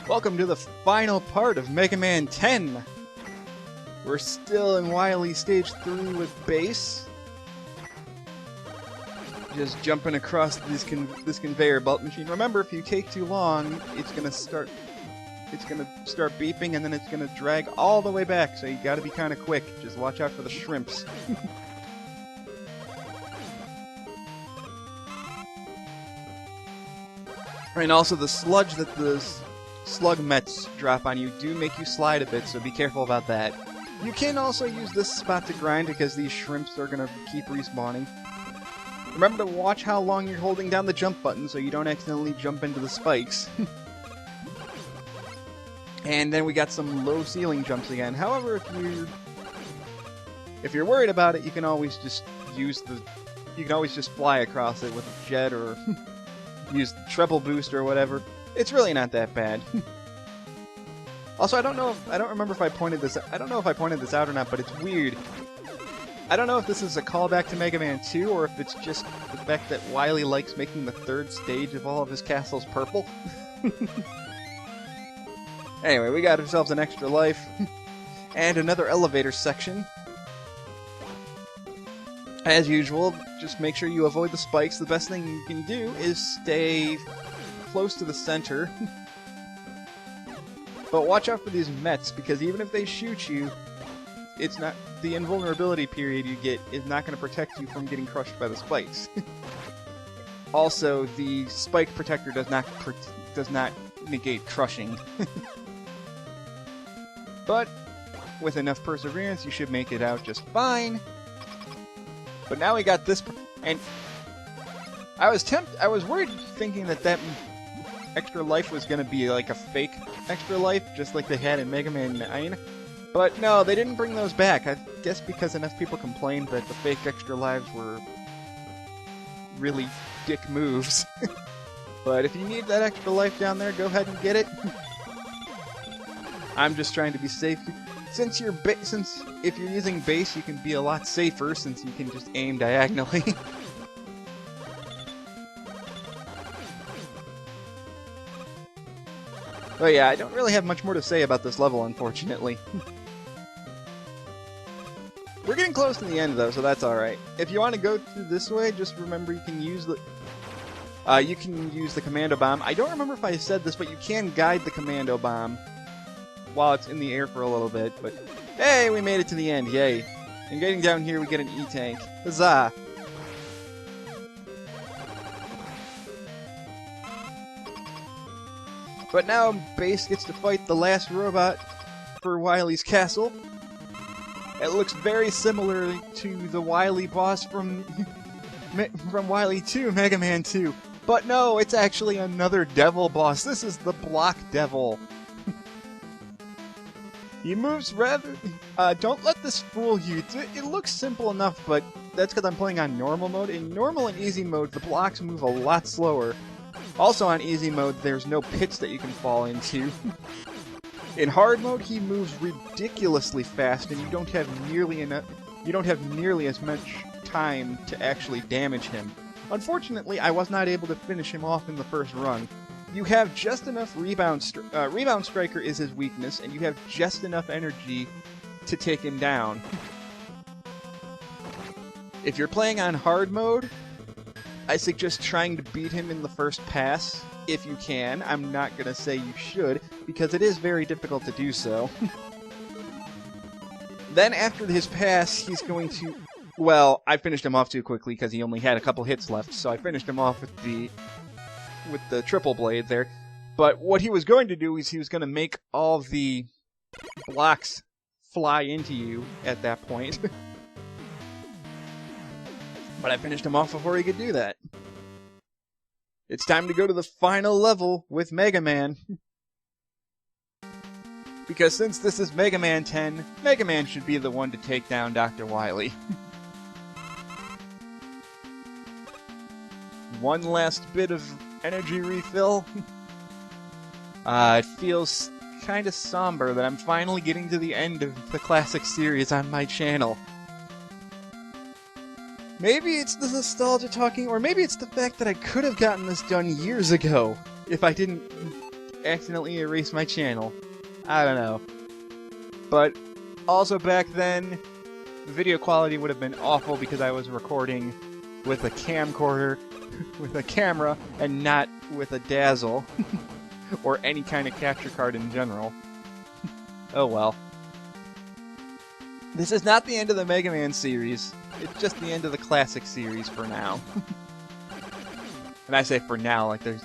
Welcome to the final part of Mega Man 10. We're still in Wily Stage 3 with Bass. Just jumping across this conveyor belt machine. Remember, if you take too long, it's gonna start beeping, and then it's gonna drag all the way back. So you gotta be kind of quick. Just watch out for the shrimps. And also the sludge that the slug mets drop on you do make you slide a bit, so be careful about that. You can also use this spot to grind because these shrimps are gonna keep respawning. Remember to watch how long you're holding down the jump button so you don't accidentally jump into the spikes. And then we got some low ceiling jumps again. However, if you're worried about it, you can always just fly across it with a jet or use the treble boost or whatever. It's really not that bad. Also, I don't remember if I pointed this. I don't know if I pointed this out or not, but it's weird. I don't know if this is a callback to Mega Man 2 or if it's just the fact that Wily likes making the third stage of all of his castles purple. Anyway, we got ourselves an extra life and another elevator section. As usual, just make sure you avoid the spikes. The best thing you can do is stay close to the center. But watch out for these Mets, because even if they shoot you, it's not the invulnerability period you get is not going to protect you from getting crushed by the spikes. Also, the spike protector does not negate crushing. But with enough perseverance, you should make it out just fine. But now we got this, and I was worried thinking that extra life was going to be like a fake extra life, just like they had in Mega Man 9. But no, they didn't bring those back. I guess because enough people complained that the fake extra lives were really dick moves. But if you need that extra life down there, go ahead and get it. I'm just trying to be safe. Since if you're using Bass, you can be a lot safer since you can just aim diagonally. But yeah, I don't really have much more to say about this level, unfortunately. We're getting close to the end, though, so that's alright. If you want to go through this way, just remember you can use the Commando Bomb. I don't remember if I said this, but you can guide the Commando Bomb while it's in the air for a little bit. But hey, we made it to the end, yay. And getting down here, we get an E-Tank. Huzzah! But now Bass gets to fight the last robot for Wily's castle. It looks very similar to the Wily boss from Wily 2, Mega Man 2. But no, it's actually another devil boss. This is the Block Devil. He moves rather... don't let this fool you. It looks simple enough, but that's because I'm playing on normal mode. In normal and easy mode, the blocks move a lot slower. Also on easy mode, there's no pits that you can fall into. In hard mode, he moves ridiculously fast, and you don't have nearly as much time to actually damage him. Unfortunately, I was not able to finish him off in the first run. You have just enough Rebound Striker is his weakness, and you have just enough energy to take him down. If you're playing on hard mode, I suggest trying to beat him in the first pass, if you can. I'm not going to say you should, because it is very difficult to do so. Then after his pass, he's going to... Well, I finished him off too quickly because he only had a couple hits left, so I finished him off with the triple blade there. But what he was going to do is he was going to make all the blocks fly into you at that point. But I finished him off before he could do that. It's time to go to the final level with Mega Man. Because since this is Mega Man 10, Mega Man should be the one to take down Dr. Wily. One last bit of energy refill. It feels kind of somber that I'm finally getting to the end of the classic series on my channel. Maybe it's the nostalgia talking, or maybe it's the fact that I could have gotten this done years ago if I didn't accidentally erase my channel. I don't know. But also back then, the video quality would have been awful because I was recording with a camcorder, with a camera, and not with a Dazzle, or any kind of capture card in general. Oh well. This is not the end of the Mega Man series. It's just the end of the classic series for now. And I say for now, like there's...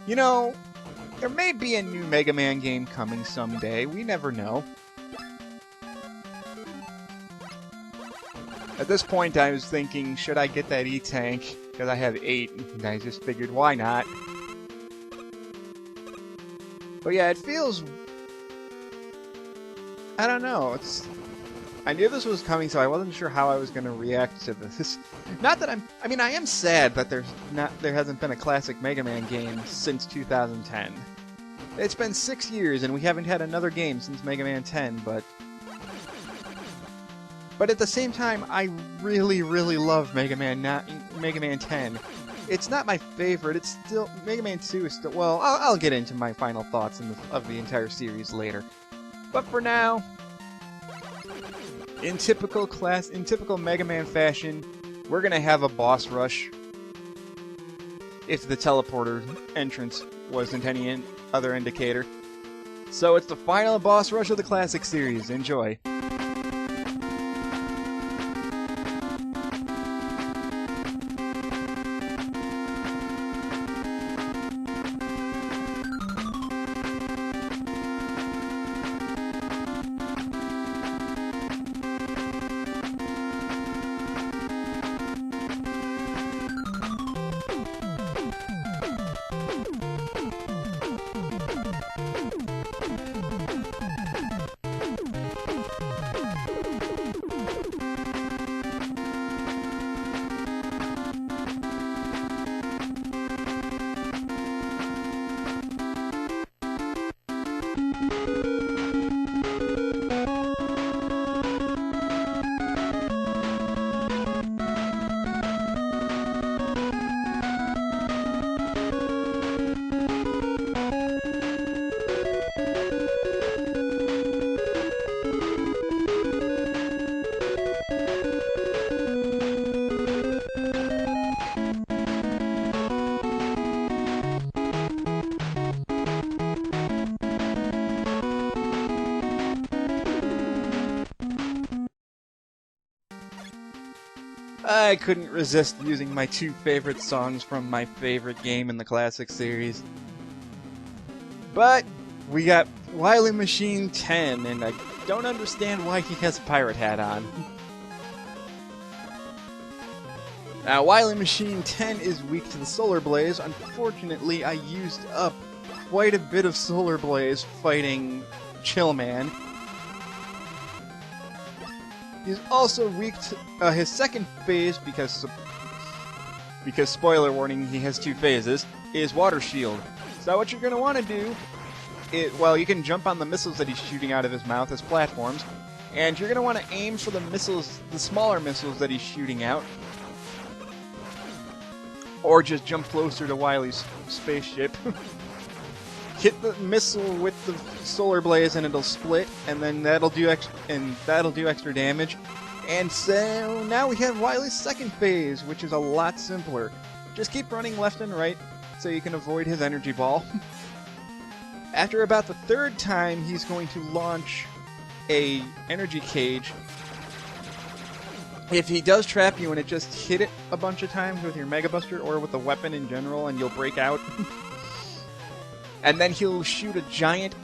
You know, there may be a new Mega Man game coming someday. We never know. At this point, I was thinking, should I get that E-Tank? Because I have 8, and I just figured, why not? But yeah, it feels... I don't know, it's... I knew this was coming, so I wasn't sure how I was going to react to this. Not that I mean, I am sad that there hasn't been a classic Mega Man game since 2010. It's been 6 years, and we haven't had another game since Mega Man 10, but at the same time, I really, really love Mega Man 10. It's not my favorite. It's still Mega Man 2 is still. Well, I'll get into my final thoughts of the entire series later. But for now, in typical Mega Man fashion, we're gonna have a boss rush. If the teleporter entrance wasn't any other indicator. So it's the final boss rush of the classic series. Enjoy. I couldn't resist using my 2 favorite songs from my favorite game in the classic series. But we got Wily Machine 10, and I don't understand why he has a pirate hat on. Now, Wily Machine 10 is weak to the Solar Blaze. Unfortunately, I used up quite a bit of Solar Blaze fighting Chillman. He's also weak to his second phase, because spoiler warning, he has 2 phases, is Water Shield. So what you're going to want to do, well, you can jump on the missiles that he's shooting out of his mouth as platforms, and you're going to want to aim for the missiles, the smaller missiles that he's shooting out, or just jump closer to Wily's spaceship. Hit the missile with the Solar Blaze and it'll split, and then that'll do extra damage. And so now we have Wily's second phase, which is a lot simpler. Just keep running left and right so you can avoid his energy ball. After about the 3rd time, he's going to launch a energy cage. If he does trap you and it just hit it a bunch of times with your Mega Buster or with the weapon in general, and you'll break out. And then he'll shoot a giant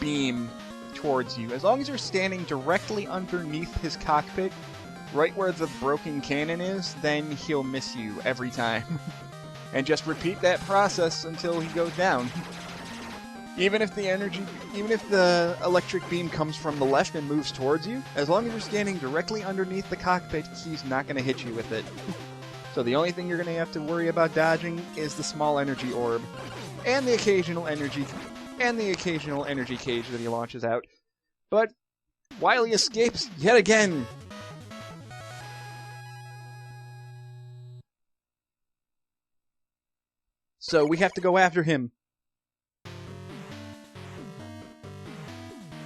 beam towards you. As long as you're standing directly underneath his cockpit, right where the broken cannon is, then he'll miss you every time. And just repeat that process until he goes down. Even if the electric beam comes from the left and moves towards you, as long as you're standing directly underneath the cockpit, he's not going to hit you with it. So the only thing you're going to have to worry about dodging is the small energy orb, and the occasional energy cage that he launches out. But Wily escapes yet again. So we have to go after him.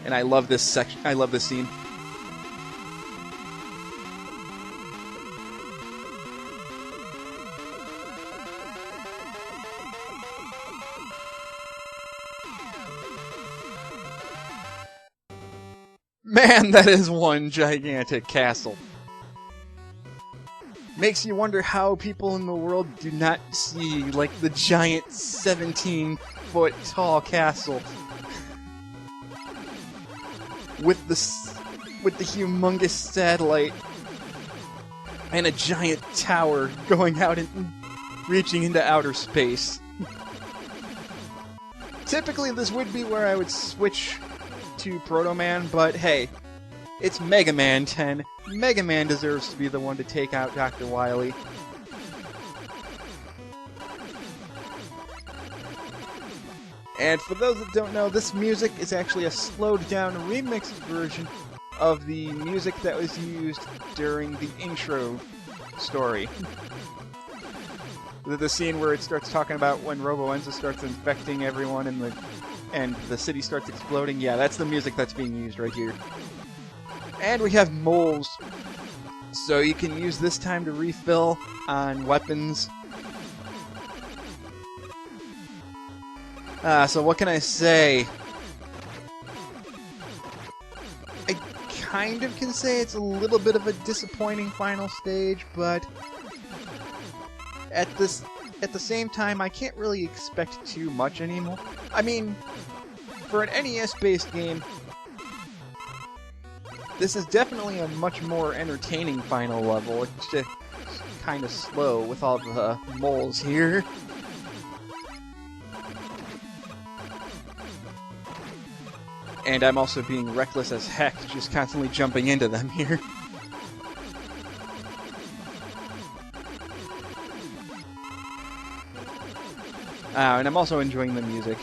And I love this section. I love this scene. Man, that is one gigantic castle. Makes you wonder how people in the world do not see, like, the giant 17-foot tall castle. With the humongous satellite and a giant tower going out and reaching into outer space. Typically, this would be where I would switch to Proto Man, but hey, it's Mega Man 10. Mega Man deserves to be the one to take out Dr. Wily. And for those that don't know, this music is actually a slowed-down remixed version of the music that was used during the intro story. The scene where it starts talking about when Robo-Enza starts infecting everyone and the city starts exploding. Yeah, that's the music that's being used right here. And we have moles, so you can use this time to refill on weapons. So what can I say? I kind of can say it's a little bit of a disappointing final stage, but at the same time, I can't really expect too much anymore. I mean, for an NES-based game, this is definitely a much more entertaining final level. It's just kind of slow with all the moles here. And I'm also being reckless as heck, just constantly jumping into them here. And I'm also enjoying the music.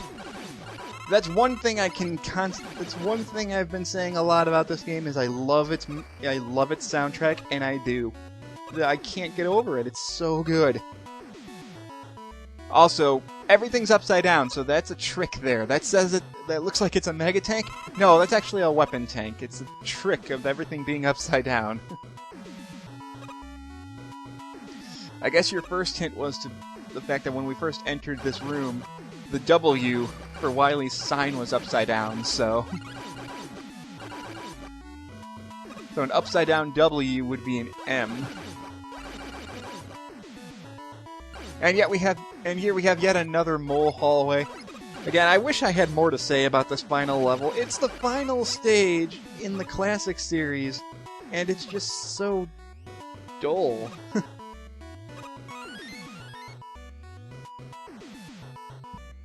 That's one thing I can that's one thing I've been saying a lot about this game is I love its soundtrack, and I do. I can't get over it. It's so good. Also, everything's upside down, so that's a trick there. That looks like it's a mega tank. No, that's actually a weapon tank. It's a trick of everything being upside down. I guess your first hint was to the fact that when we first entered this room, the W for Wily's sign was upside down, so... So an upside down W would be an M. And here we have yet another mole hallway. Again, I wish I had more to say about this final level. It's the final stage in the classic series, and it's just so dull.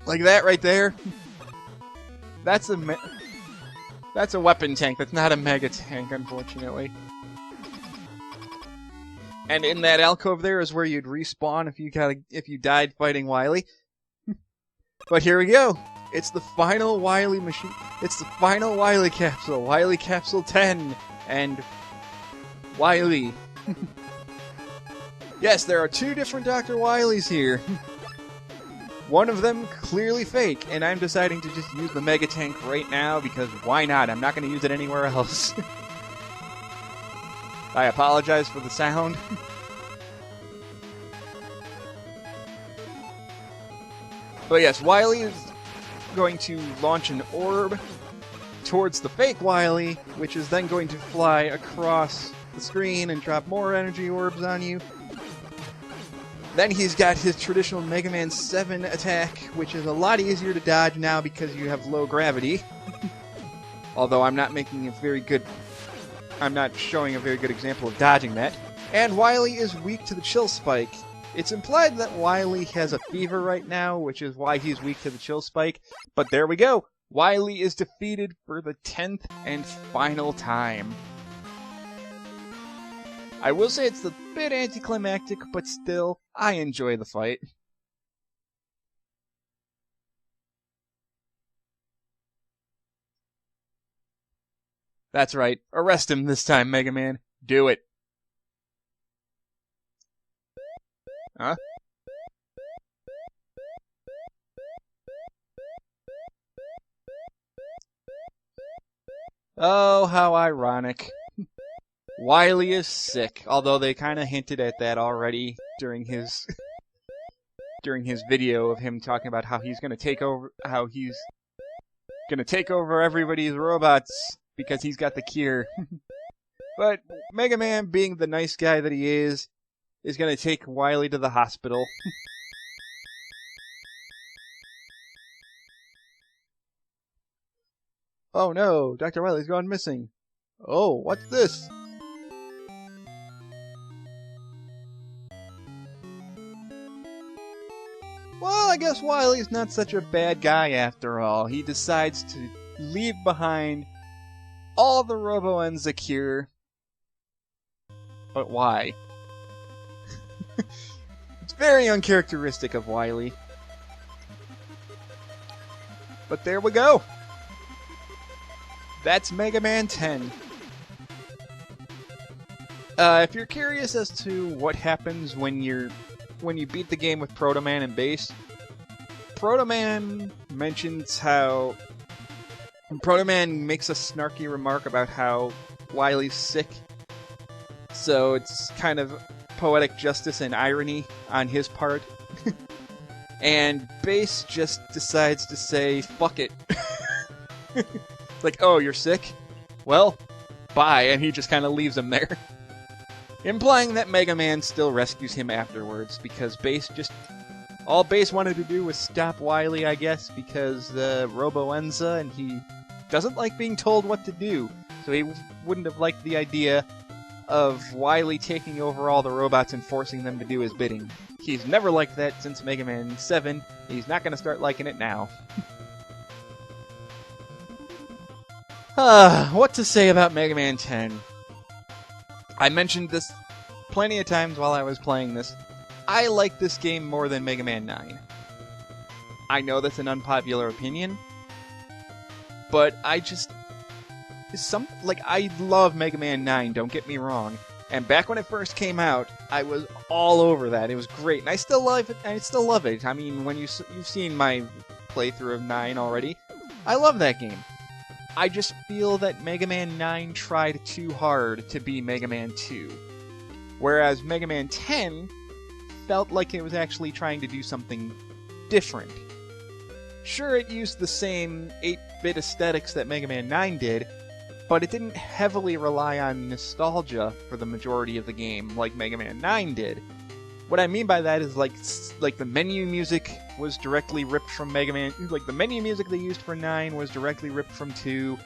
Like that right there. That's a weapon tank. That's not a mega tank, unfortunately. And in that alcove there is where you'd respawn if you died fighting Wily. But here we go. It's the final Wily machine. It's the final Wily capsule. Wily Capsule 10 and Wily. Yes, there are two different Dr. Wilys here. One of them clearly fake, and I'm deciding to just use the Mega Tank right now because why not? I'm not going to use it anywhere else. I apologize for the sound. But yes, Wily is going to launch an orb towards the fake Wily, which is then going to fly across the screen and drop more energy orbs on you. Then he's got his traditional Mega Man 7 attack, which is a lot easier to dodge now because you have low gravity. Although I'm not showing a very good example of dodging that. And Wily is weak to the Chill Spike. It's implied that Wily has a fever right now, which is why he's weak to the Chill Spike. But there we go! Wily is defeated for the 10th and final time. I will say it's a bit anticlimactic, but still, I enjoy the fight. That's right. Arrest him this time, Mega Man. Do it. Huh? Oh, how ironic. Wily is sick, although they kind of hinted at that already during his video of him talking about how he's going to take over everybody's robots because he's got the cure. But Mega Man, being the nice guy that he is going to take Wily to the hospital. Oh no, Dr. Wily's gone missing. Oh, what's this? Well, I guess Wily's not such a bad guy after all. He decides to leave behind all the Robo-Enza cure. But why? It's very uncharacteristic of Wily. But there we go. That's Mega Man 10. If you're curious as to what happens when you beat the game with Proto Man and Bass, Proto Man mentions how Proto Man makes a snarky remark about how Wily's sick. So it's kind of poetic justice and irony on his part. And Bass just decides to say, fuck it. Like, oh, you're sick? Well, bye, and he just kind of leaves him there. Implying that Mega Man still rescues him afterwards, because all Bass wanted to do was stop Wily, I guess, because Robo-Enza, and he doesn't like being told what to do. So he wouldn't have liked the idea of Wily taking over all the robots and forcing them to do his bidding. He's never liked that since Mega Man 7. He's not going to start liking it now. What to say about Mega Man 10? I mentioned this plenty of times while I was playing this. I like this game more than Mega Man 9. I know that's an unpopular opinion, but I love Mega Man 9, don't get me wrong. And back when it first came out, I was all over that. It was great, and I still love it. I mean, when you've seen my playthrough of 9 already, I love that game. I just feel that Mega Man 9 tried too hard to be Mega Man 2. Whereas Mega Man 10 felt like it was actually trying to do something different. Sure, it used the same 8-bit aesthetics that Mega Man 9 did, but it didn't heavily rely on nostalgia for the majority of the game like Mega Man 9 did. What I mean by that is like the menu music was directly ripped from Mega Man. Like the menu music they used for 9 was directly ripped from 2.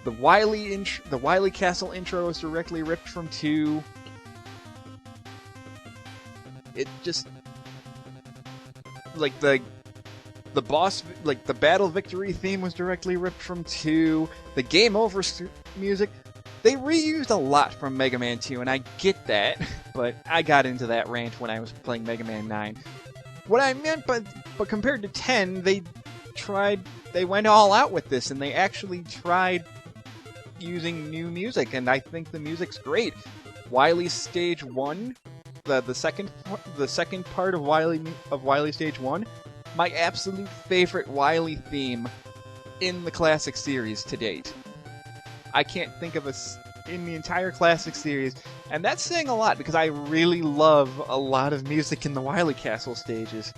The Wily Castle intro was directly ripped from 2. It just like the boss, like the battle victory theme was directly ripped from 2. The game over music, they reused a lot from Mega Man 2, and I get that, but I got into that rant when I was playing Mega Man 9. What I meant, but compared to 10, they went all out with this, and they actually tried using new music, and I think the music's great. Wily's Stage 1, the second part of Wily Stage 1, my absolute favorite Wily theme in the classic series to date. I can't think of in the entire classic series, and that's saying a lot because I really love a lot of music in the Wily Castle stages.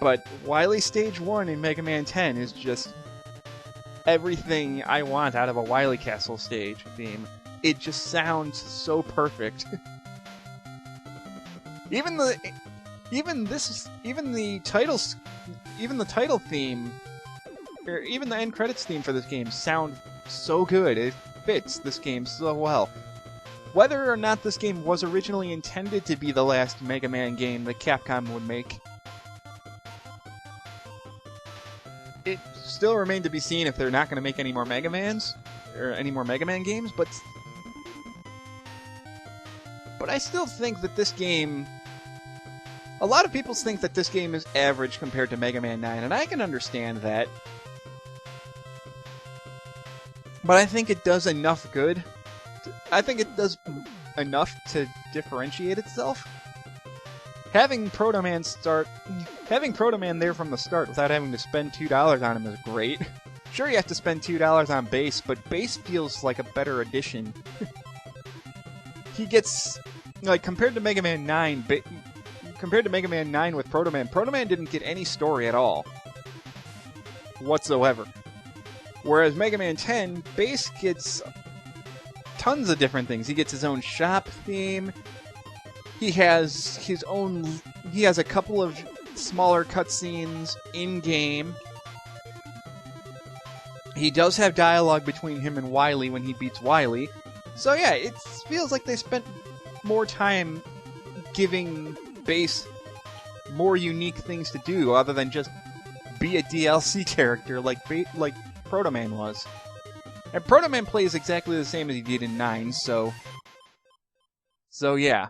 But Wily Stage 1 in Mega Man 10 is just everything I want out of a Wily Castle stage theme. It just sounds so perfect. Even the title theme, or even the end credits theme for this game sound so good. It fits this game so well. Whether or not this game was originally intended to be the last Mega Man game that Capcom would make, it still remained to be seen if they're not going to make any more Mega Mans, or any more Mega Man games, but I still think that this game... A lot of people think that this game is average compared to Mega Man 9, and I can understand that. But I think it does enough good. I think it does enough to differentiate itself. Having Proto Man there from the start without having to spend $2 on him is great. Sure, you have to spend $2 on Bass, but Bass feels like a better addition. He gets, like, compared to Mega Man 9, compared to Mega Man 9 with Proto Man, Proto Man didn't get any story at all. Whatsoever. Whereas Mega Man 10, Bass gets tons of different things. He gets his own shop theme. He has his own... He has a couple of smaller cutscenes in-game. He does have dialogue between him and Wily when he beats Wily. So yeah, it feels like they spent more time giving Bass more unique things to do other than just be a DLC character like Proto Man was. And Proto Man plays exactly the same as he did in 9, so yeah.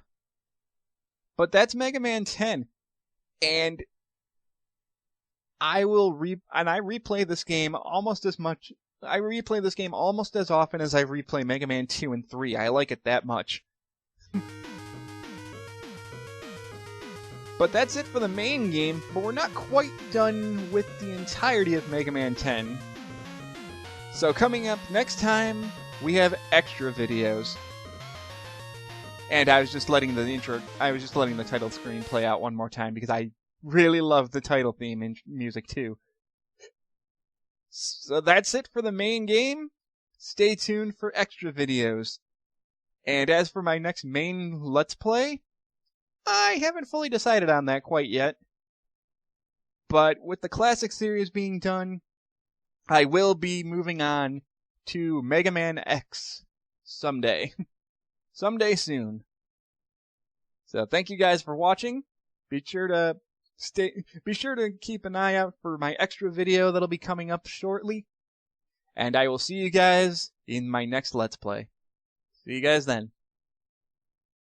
But that's Mega Man 10. And I replay this game almost as much. I replay this game almost as often as I replay Mega Man 2 and 3. I like it that much. But that's it for the main game, but we're not quite done with the entirety of Mega Man 10. So coming up next time, we have extra videos. And I was just letting the title screen play out one more time because I really love the title theme and music too. So that's it for the main game. Stay tuned for extra videos. And as for my next main Let's Play, I haven't fully decided on that quite yet. But with the classic series being done, I will be moving on to Mega Man X someday. Someday soon. So thank you guys for watching. Be sure to keep an eye out for my extra video that'll be coming up shortly. And I will see you guys in my next Let's Play. See you guys then.